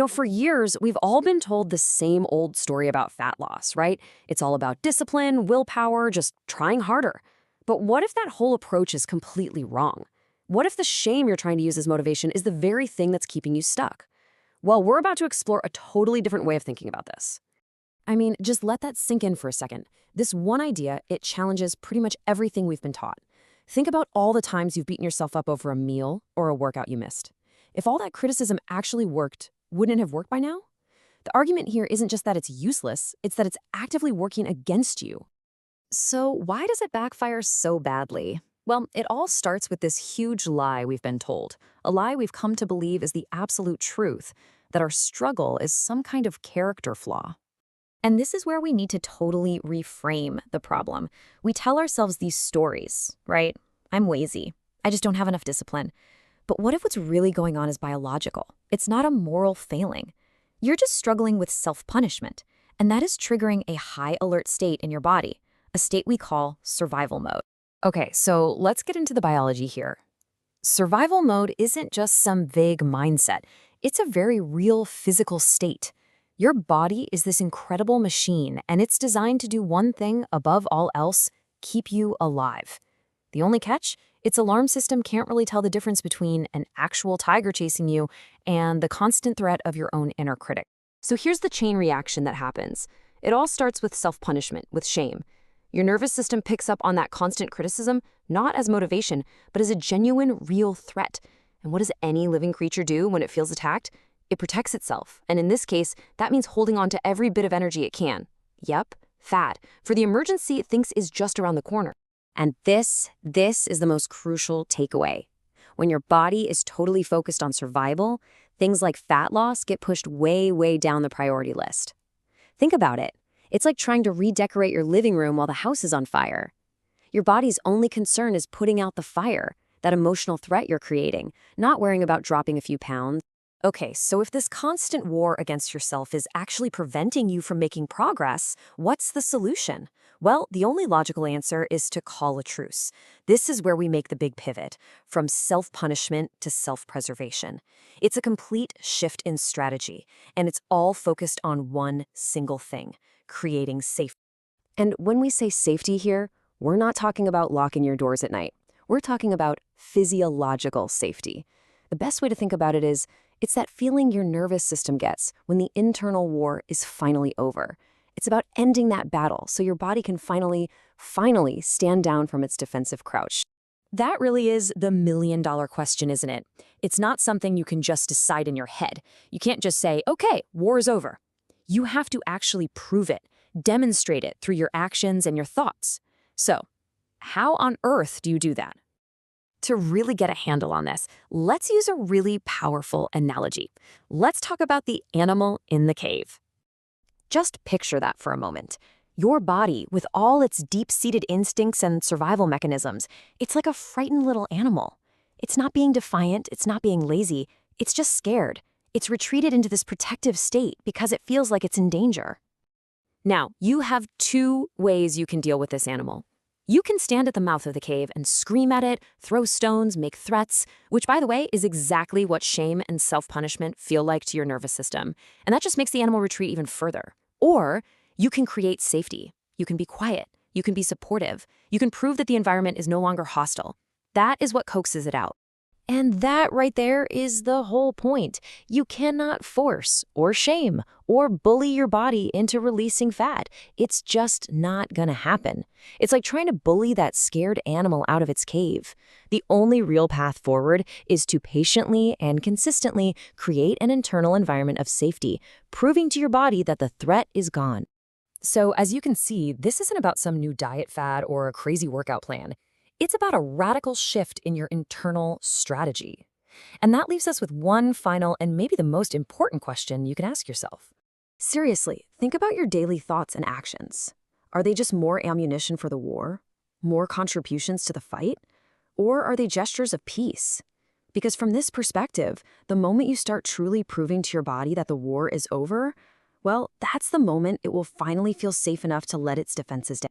For years, we've all been told the same old story about fat loss, right? It's all about discipline, willpower, just trying harder. But what if that whole approach is completely wrong? What if the shame you're trying to use as motivation is the very thing that's keeping you stuck? Well, we're about to explore a totally different way of thinking about this. Just let that sink in for a second. This one idea, it challenges pretty much everything we've been taught. Think about all the times you've beaten yourself up over a meal or a workout you missed. If all that criticism actually worked, wouldn't it have worked by now? The argument here isn't just that it's useless, it's that it's actively working against you. So why does it backfire so badly? Well, it all starts with this huge lie we've been told, a lie we've come to believe is the absolute truth, that our struggle is some kind of character flaw. And this is where we need to totally reframe the problem. We tell ourselves these stories, right? I'm lazy. I just don't have enough discipline. But what if what's really going on is biological? It's not a moral failing. You're just struggling with self-punishment, and that is triggering a high alert state in your body, a state we call survival mode. Okay, so let's get into the biology here. Survival mode isn't just some vague mindset. It's a very real physical state. Your body is this incredible machine, and it's designed to do one thing above all else: keep you alive. The only catch? Its alarm system can't really tell the difference between an actual tiger chasing you and the constant threat of your own inner critic. So here's the chain reaction that happens. It all starts with self-punishment, with shame. Your nervous system picks up on that constant criticism, not as motivation, but as a genuine, real threat. And what does any living creature do when it feels attacked? It protects itself. And in this case, that means holding on to every bit of energy it can. Yep, fat, for the emergency it thinks is just around the corner. And this is the most crucial takeaway. When your body is totally focused on survival, things like fat loss get pushed way, way down the priority list. Think about it. It's like trying to redecorate your living room while the house is on fire. Your body's only concern is putting out the fire, that emotional threat you're creating, not worrying about dropping a few pounds. Okay, so if this constant war against yourself is actually preventing you from making progress, what's the solution? Well, the only logical answer is to call a truce. This is where we make the big pivot, from self-punishment to self-preservation. It's a complete shift in strategy, and it's all focused on one single thing: creating safety. And when we say safety here, we're not talking about locking your doors at night. We're talking about physiological safety. The best way to think about it is, it's that feeling your nervous system gets when the internal war is finally over. It's about ending that battle so your body can finally stand down from its defensive crouch. That really is the million-dollar question, isn't it? It's not something you can just decide in your head. You can't just say, okay, war is over. You have to actually prove it, demonstrate it through your actions and your thoughts. So, how on earth do you do that? To really get a handle on this, let's use a really powerful analogy. Let's talk about the animal in the cave. Just picture that for a moment. Your body, with all its deep-seated instincts and survival mechanisms, it's like a frightened little animal. It's not being defiant, it's not being lazy, it's just scared. It's retreated into this protective state because it feels like it's in danger. Now, you have two ways you can deal with this animal. You can stand at the mouth of the cave and scream at it, throw stones, make threats, which, by the way, is exactly what shame and self-punishment feel like to your nervous system. And that just makes the animal retreat even further. Or you can create safety. You can be quiet. You can be supportive. You can prove that the environment is no longer hostile. That is what coaxes it out. And that right there is the whole point. You cannot force or shame or bully your body into releasing fat. It's just not gonna happen. It's like trying to bully that scared animal out of its cave. The only real path forward is to patiently and consistently create an internal environment of safety, proving to your body that the threat is gone. So as you can see, this isn't about some new diet fad or a crazy workout plan. It's about a radical shift in your internal strategy. And that leaves us with one final and maybe the most important question you can ask yourself. Seriously, think about your daily thoughts and actions. Are they just more ammunition for the war? More contributions to the fight? Or are they gestures of peace? Because from this perspective, the moment you start truly proving to your body that the war is over, well, that's the moment it will finally feel safe enough to let its defenses down.